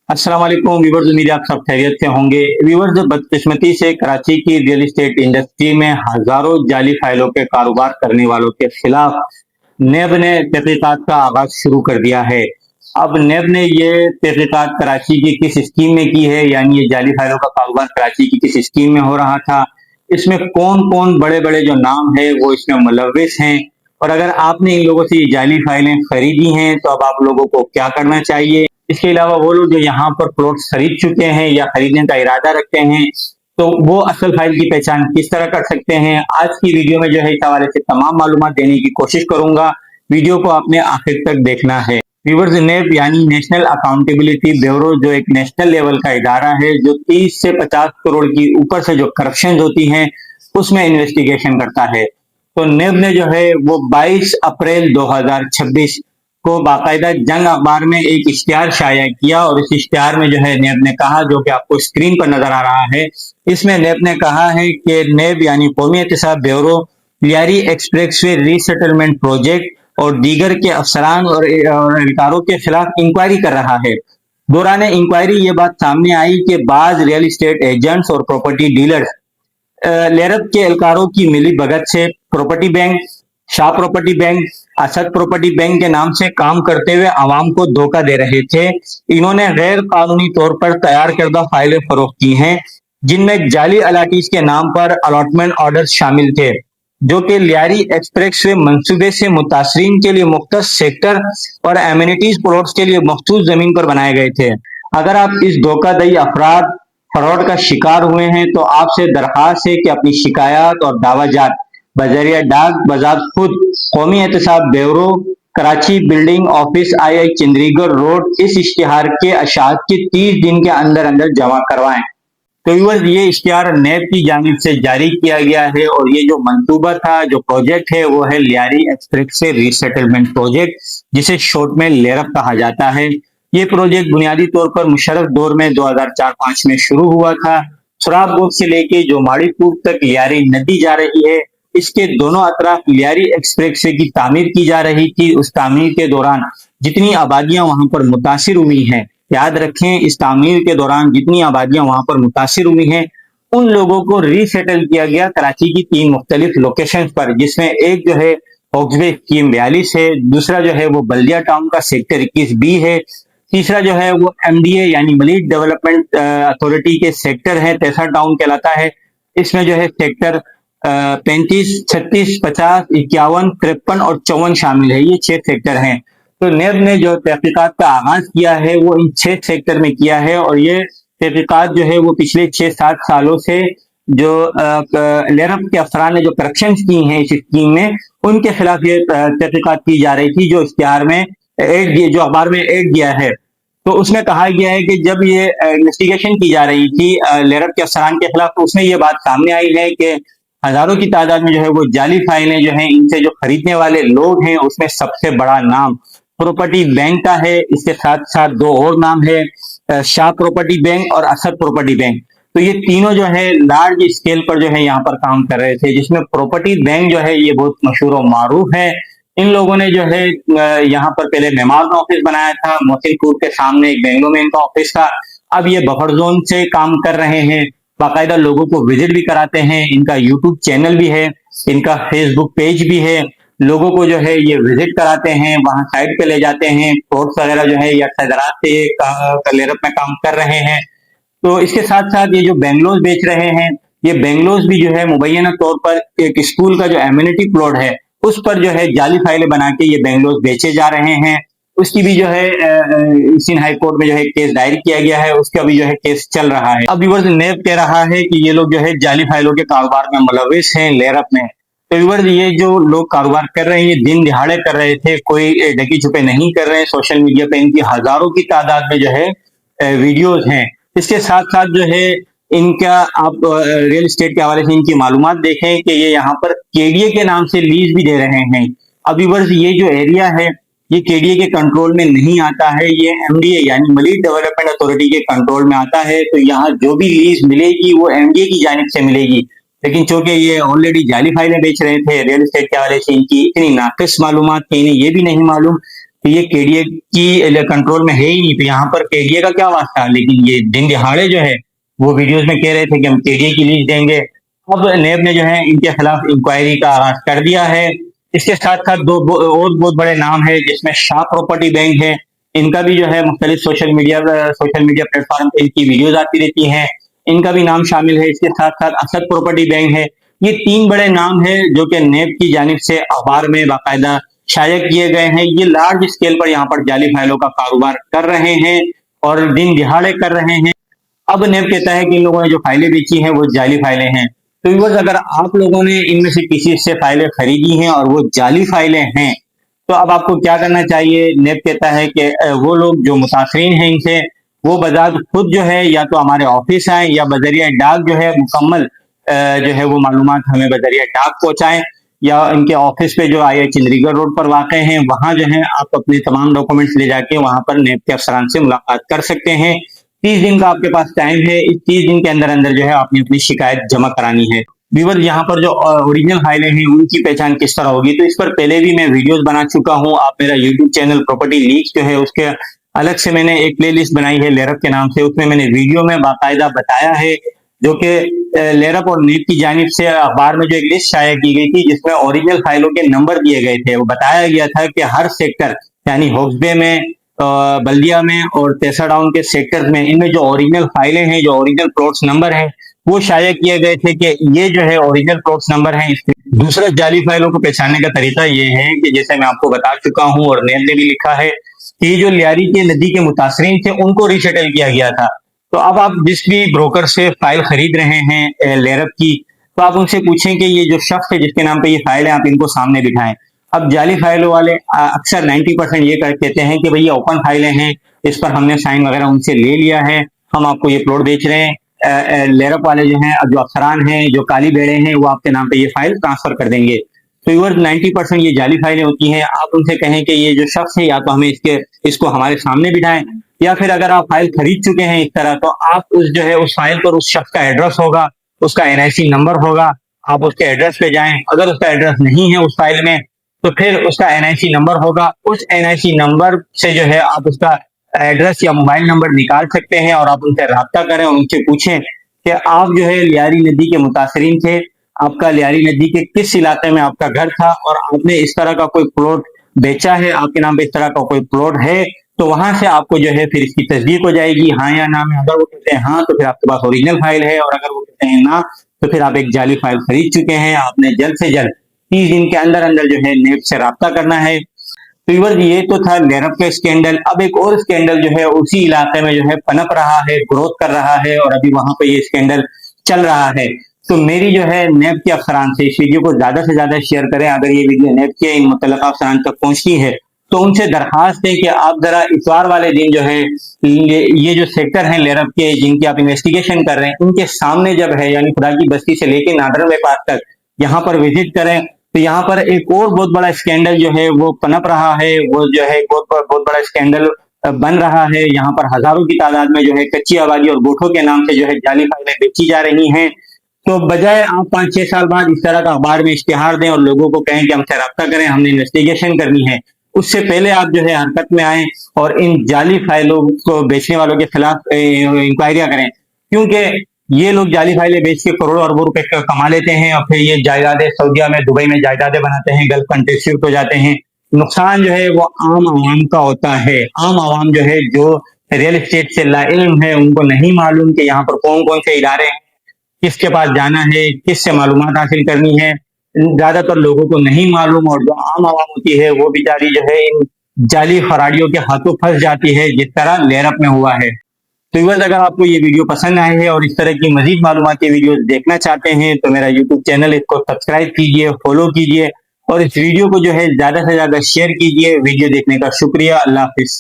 अस्सलाम वालेकुम व्यूवर्स, उम्मीद है आप सब खैरियत से होंगे। व्यूवर्स, बदकिस्मती से कराची की रियल एस्टेट इंडस्ट्री में हजारों जाली फाइलों के कारोबार करने वालों के खिलाफ नेब ने तहकीकात का आगाज शुरू कर दिया है। अब नेब ने ये तहकीकात कराची की किस स्कीम में की है, यानी ये जाली फाइलों का कारोबार कराची की किस स्कीम में हो रहा था, इसमें कौन कौन बड़े बड़े जो नाम है वो इसमें मुलव्विस हैं, और अगर आपने इन लोगों से ये जाली फाइलें खरीदी हैं तो अब आप लोगों को क्या करना चाहिए। इसके अलावा वो लोग जो यहाँ पर प्लॉट खरीद चुके हैं या खरीदने का इरादा रखते हैं तो वो असल फाइल की पहचान किस तरह कर सकते हैं। आज की वीडियो में जो है इस हवाले से तमाम मालूमात देने की कोशिश करूंगा। वीडियो को आपने आखिर तक देखना है। व्यूवर्स, नेब यानी नेशनल अकाउंटेबिलिटी ब्यूरो जो एक नेशनल लेवल का इदारा है जो 30 से 50 करोड़ की ऊपर से जो करप्शन होती हैं उसमें इन्वेस्टिगेशन करता है। तो नेब ने जो है वो 22 अप्रैल 2026 को बाकायदा जंग अखबार में एक इश्तिहार शाया किया, और इस इश्तिहार में जो है नेब ने कहा, जो कि आपको स्क्रीन पर नजर आ रहा है, इसमें नेब ने कहा है कि नेब यानी कौमी एहतसाब bureau Lyari expressway resettlement project और दीगर के अफसरान और एहलकारों के खिलाफ इंक्वायरी कर रहा है। दौरान इंक्वायरी ये बात सामने आई कि बाज रियल एस्टेट एजेंट्स और प्रॉपर्टी डीलर्स लेरब के एहलकारों की मिली भगत से property bank, Shah property bank, Asad property bank के नाम से काम करते हुए आवाम को धोखा दे रहे थे। इन्होंने गैर कानूनी तौर पर तैयार करदा फाइलें फरोख्त की हैं जिनमें जाली अलाटीज के नाम पर अलॉटमेंट ऑर्डर शामिल थे, जो कि लियारी एक्सप्रेस वे मंसूबे से मुतासरीन के लिए मुख्तस सेक्टर और एमिनिटीज प्लॉट्स के लिए मखसूस जमीन पर बनाए गए थे। अगर आप इस धोखाधड़ी अफराद फ्रॉड का शिकार हुए हैं तो आपसे दरखास्त है कि अपनी शिकायत और दावाजात बजरिया डाक बजात खुद कौमी एहतसाब ब्यूरो कराची बिल्डिंग ऑफिस आई चंडीगढ़ रोड इस इश्तिहार के अशात के 30 दिन के अंदर अंदर जमा करवाएं। तो व्यूअर्स, ये इश्तिहार नेब की जानिब से जारी किया गया है, और ये जो मंसूबा था, जो प्रोजेक्ट है, वो है लियारी एक्सप्रेस से रीसेटलमेंट प्रोजेक्ट, जिसे शॉर्ट में लेरब कहा जाता है। ये प्रोजेक्ट बुनियादी तौर पर मुशर्रफ दौर में 2004-5 में शुरू हुआ था। सुराब गोग से लेके जो माड़ीपुर तक लियारी नदी जा रही है, इसके दोनों अतराफ लियारी एक्सप्रेस वे की तामीर की जा रही थी। उस तामीर के दौरान जितनी आबादियां वहां पर मुतासिर हुई हैं, याद रखें, इस तामीर के दौरान जितनी आबादियां वहां पर मुतासिर हुई हैं उन लोगों को रीसेटल किया गया कराची की 3 मुख्तलिफ लोकेशन पर, जिसमें एक जो है ऑक्सवे स्कीम 42 है, दूसरा जो है वो बल्दिया टाउन का सेक्टर 21B है, तीसरा जो है वो MDA यानी मलिक डेवलपमेंट अथॉरिटी के सेक्टर है, तेसा टाउन कहलाता है। इसमें जो है सेक्टर 35, 36, 50, 51, 53 और 54 शामिल है। ये 6 सेक्टर हैं। तो नेब ने जो तहकीकात का आगाज किया है वो इन 6 सेक्टर में किया है, और ये तहकीकात जो है वो पिछले 6-7 सालों से जो लेरब के अफसरान ने जो करप्शन की हैं इस स्कीम में, उनके खिलाफ ये तहकीकात की जा रही थी। जो इश्तिहार में जो अखबार में एड दिया है, तो उसमें कहा गया है कि जब ये इन्वेस्टिगेशन की जा रही थी लेरब के अफसरान के खिलाफ, तो उसमें ये बात सामने आई है कि हजारों की तादाद में जो है वो जाली फाइलें जो हैं, इनसे जो खरीदने वाले लोग हैं उसमें सबसे बड़ा नाम प्रॉपर्टी बैंक का है। इसके साथ साथ 2 और नाम है, शाह प्रॉपर्टी बैंक और असद प्रॉपर्टी बैंक। तो ये तीनों जो है लार्ज स्केल पर जो है यहाँ पर काम कर रहे थे, जिसमें प्रॉपर्टी बैंक जो है ये बहुत मशहूर और मारूफ है। इन लोगों ने जो है यहाँ पर पहले मेमार का ऑफिस बनाया था, मोहसिनपुर के सामने एक बेंगलोर में इनका ऑफिस था। अब ये बफर जोन से काम कर रहे हैं, बाकायदा लोगों को विजिट भी कराते हैं। इनका यूट्यूब चैनल भी है, इनका फेसबुक पेज भी है। लोगों को जो है ये विजिट कराते हैं, वहां साइट पे ले जाते हैं। प्लॉट्स वगैरह जो है या हैदराबाद से लेरब में काम कर रहे हैं। तो इसके साथ साथ ये जो बेंगलोर बेच रहे हैं, ये बेंगलोर भी जो है मुबैना तौर पर एक स्कूल का जो एम्यूनिटी प्लॉट है उस पर जो है जाली फाइलें बना के ये बेंगलोर बेचे जा रहे हैं। उसकी भी जो है सिंध हाई कोर्ट में जो है केस दायर किया गया है, उसका भी जो है केस चल रहा है। अब व्यूअर्स, नेब कह रहा है कि ये लोग जो है जाली फाइलों के कारोबार में मुलविस हैं लेरब में। तो व्यूअर्स, ये जो लोग कारोबार कर रहे हैं ये दिन दिहाड़े कर रहे थे, कोई ढकी छुपे नहीं कर रहे हैं। सोशल मीडिया पे इनकी हजारों की तादाद में जो है वीडियोज हैं। इसके साथ साथ जो है इनका आप रियल एस्टेट के हवाले से इनकी मालूमात देखें कि ये यहाँ पर केडीए के नाम से लीज भी दे रहे हैं। अब व्यूअर्स, ये जो एरिया है ये केडीए के कंट्रोल में नहीं आता है, ये एमडीए यानी मलिक डेवलपमेंट अथॉरिटी के कंट्रोल में आता है। तो यहाँ जो भी लीज मिलेगी वो एमडीए की जानिब से मिलेगी। लेकिन चूंकि ये ऑलरेडी जाली फाइलें बेच रहे थे, रियल एस्टेट के हवाले से इनकी इतनी नाकिस मालूमात थी, इन्हें ये भी नहीं मालूम तो ये केडीए की कंट्रोल में है ही नहीं, तो यहाँ पर केडीए का क्या वास्ता। लेकिन ये दिन दिहाड़े जो है वो वीडियोस में कह रहे थे कि हम केडीए की लीज देंगे। अब नेब ने जो है इनके खिलाफ इंक्वायरी का आगाज कर दिया है। इसके साथ साथ दो और बहुत बड़े नाम है, जिसमें शाह प्रॉपर्टी बैंक है, इनका भी जो है मुख्तलिफ सोशल मीडिया प्लेटफॉर्म पे इनकी वीडियोज आती रहती हैं, इनका भी नाम शामिल है। इसके साथ साथ असद प्रॉपर्टी बैंक है। ये 3 बड़े नाम है जो कि नेब की जानिब से अखबार में बाकायदा शाया किए गए हैं। ये लार्ज स्केल पर यहाँ पर जाली फाइलों का कारोबार कर रहे हैं और दिन दिहाड़े कर रहे हैं। अब नेब कहता है कि इन लोगों ने जो फाइलें बेची हैं वो जाली फाइलें हैं। तो व्यूअर्स, अगर आप लोगों ने इनमें से किसी से फाइलें खरीदी हैं और वो जाली फाइलें हैं, तो अब आपको क्या करना चाहिए। नेब कहता है कि वो लोग जो मुतासरीन हैं इनसे, वो बजात खुद जो है या तो हमारे ऑफिस आए या बजरिया डाक जो है मुकम्मल जो है वो मालूमात हमें बजरिया डाक पहुंचाएं, या इनके ऑफिस पे जो आई चंद्रीगढ़ रोड पर वाक़ हैं वहां जो है आप अपने तमाम डॉक्यूमेंट्स ले जाके वहां पर नेब के अफसरान से मुलाकात कर सकते हैं। 30 दिन का आपके पास टाइम है। इस 30 दिन के अंदर अंदर जो है आपने अपनी शिकायत जमा करानी है। व्यूअर, यहाँ पर जो ओरिजिनल फाइलें हैं उनकी पहचान किस तरह होगी, तो इस पर पहले भी मैं वीडियोस बना चुका हूँ। आप मेरा यूट्यूब चैनल प्रॉपर्टी लीक्स जो है उसके अलग से मैंने एक प्लेलिस्ट बनाई है लेरप के नाम से, उसमें मैंने वीडियो में बाकायदा बताया है, जो कि लेरप और नेब की जानिब से अखबार में जो एक लिस्ट शाया की गई थी जिसमें ओरिजिनल फाइलों के नंबर दिए गए थे। वो बताया गया था कि हर सेक्टर यानी हॉक्सबे में, बल्दिया में और तेसा डाउन के सेक्टर में, इनमें जो ओरिजिनल फाइलें हैं, जो ओरिजिनल प्लॉट्स नंबर हैं, वो शाया किए गए थे कि ये जो है ओरिजिनल प्लॉट्स नंबर हैं। दूसरा, जाली फाइलों को पहचानने का तरीका ये है कि जैसे मैं आपको बता चुका हूँ और नेब ने भी लिखा है कि जो लियारी के नदी के मुतासरीन थे उनको रिसेटल किया गया था। तो अब आप जिस भी ब्रोकर से फाइल खरीद रहे हैं लेरप की, तो आप उनसे पूछें कि ये जो शख्स है जिसके नाम पे ये फाइल है आप इनको सामने दिखाएं। अब जाली फाइलों वाले अक्सर 90% ये कहते हैं कि भाई ये ओपन फाइलें हैं, इस पर हमने साइन वगैरह उनसे ले लिया है, हम आपको ये प्लॉट बेच रहे हैं। लेरप वाले जो हैं, जो अफसरान हैं, जो काली बेड़े हैं, वो आपके नाम पे ये फाइल ट्रांसफर कर देंगे। तो यूर 90% ये जाली फाइलें होती हैं। आप उनसे कहें कि ये जो शख्स है या तो हमें इसको हमारे सामने बिठाएं, या फिर अगर आप फाइल खरीद चुके हैं इस तरह, तो आप उस फाइल पर उस शख्स का एड्रेस होगा, उसका एनआईसी नंबर होगा, आप उसके एड्रेस पे जाएं। अगर उसका एड्रेस नहीं है उस फाइल में, तो फिर उसका एनआईसी नंबर होगा। उस एनआईसी नंबर से जो है आप उसका एड्रेस या मोबाइल नंबर निकाल सकते हैं और आप उनसे राब्ता करें और उनसे पूछें कि आप जो है लियारी नदी के मुतासरीन थे, आपका लियारी नदी के किस इलाके में आपका घर था और आपने इस तरह का कोई प्लॉट बेचा है, आपके नाम पे इस तरह का कोई प्लॉट है, तो वहां से आपको जो है फिर इसकी तस्दीक हो जाएगी, हाँ या ना में। अगर वो कहते हैं हाँ, तो फिर आपके पास ओरिजिनल फाइल है, और अगर वो कहते हैं ना, तो फिर आप एक जाली फाइल खरीद चुके हैं। आपने जल्द से जल्द 30 दिन के अंदर अंदर जो है नेब से राब्ता करना है। तो ये तो था लेरप का स्कैंडल। अब एक और स्कैंडल जो है उसी इलाके में जो है पनप रहा है, ग्रोथ कर रहा है, और अभी वहां पे ये स्कैंडल चल रहा है। तो मेरी जो है नेब के अफसरान से इस वीडियो को ज्यादा से ज्यादा शेयर करें। अगर ये वीडियो नेब के इन मुतल्लका अफसरान तक पहुंचती है तो उनसे दरखास्त है कि आप जरा इतवार वाले दिन जो है ये जो सेक्टर है लेरप के जिनकी आप इन्वेस्टिगेशन कर रहे हैं, उनके सामने जब है यानी खुदा की बस्ती से लेके नादर पास तक यहाँ पर विजिट करें। तो यहाँ पर एक और बहुत बड़ा स्कैंडल जो है वो पनप रहा है, वो जो है बहुत बड़ा स्कैंडल बन रहा है। यहाँ पर हजारों की तादाद में जो है कच्ची आबादी और गोठों के नाम से जो है जाली फाइलें बेची जा रही हैं। तो बजाय आप 5-6 साल बाद इस तरह का अखबार में इश्तिहार दें और लोगों को कहें कि हमसे रब्ता करें, हमने इन्वेस्टिगेशन करनी है, उससे पहले आप जो है हरकत में आए और इन जाली फाइलों को बेचने वालों के खिलाफ इंक्वायरियां करें। क्योंकि ये लोग जाली फाइलें बेच के करोड़ों अरबों रुपए कमा लेते हैं और फिर ये जायदादें सऊदीया में, दुबई में जायदादें बनाते हैं, गल्फ कंट्री शिफ्ट हो जाते हैं। नुकसान जो है वो आम आवाम का होता है। आम आवाम जो है, जो रियल एस्टेट से लाइल्म है, उनको नहीं मालूम कि यहाँ पर कौन कौन से इदारे हैं, किसके पास जाना है, किससे मालूमात हासिल करनी है, ज्यादातर लोगों को नहीं मालूम। और जो आम आवाम होती है वो बेचारी जो है इन जाली फराडियों के हाथों फंस जाती है, जिस तरह लेरप में हुआ है। तो व्यूअर्स, अगर आपको ये वीडियो पसंद आए है और इस तरह की मजीद मालूमाती वीडियोस देखना चाहते हैं तो मेरा यूट्यूब चैनल इसको सब्सक्राइब कीजिए, फॉलो कीजिए और इस वीडियो को जो है ज्यादा से ज्यादा शेयर कीजिए। वीडियो देखने का शुक्रिया। अल्लाह हाफिज।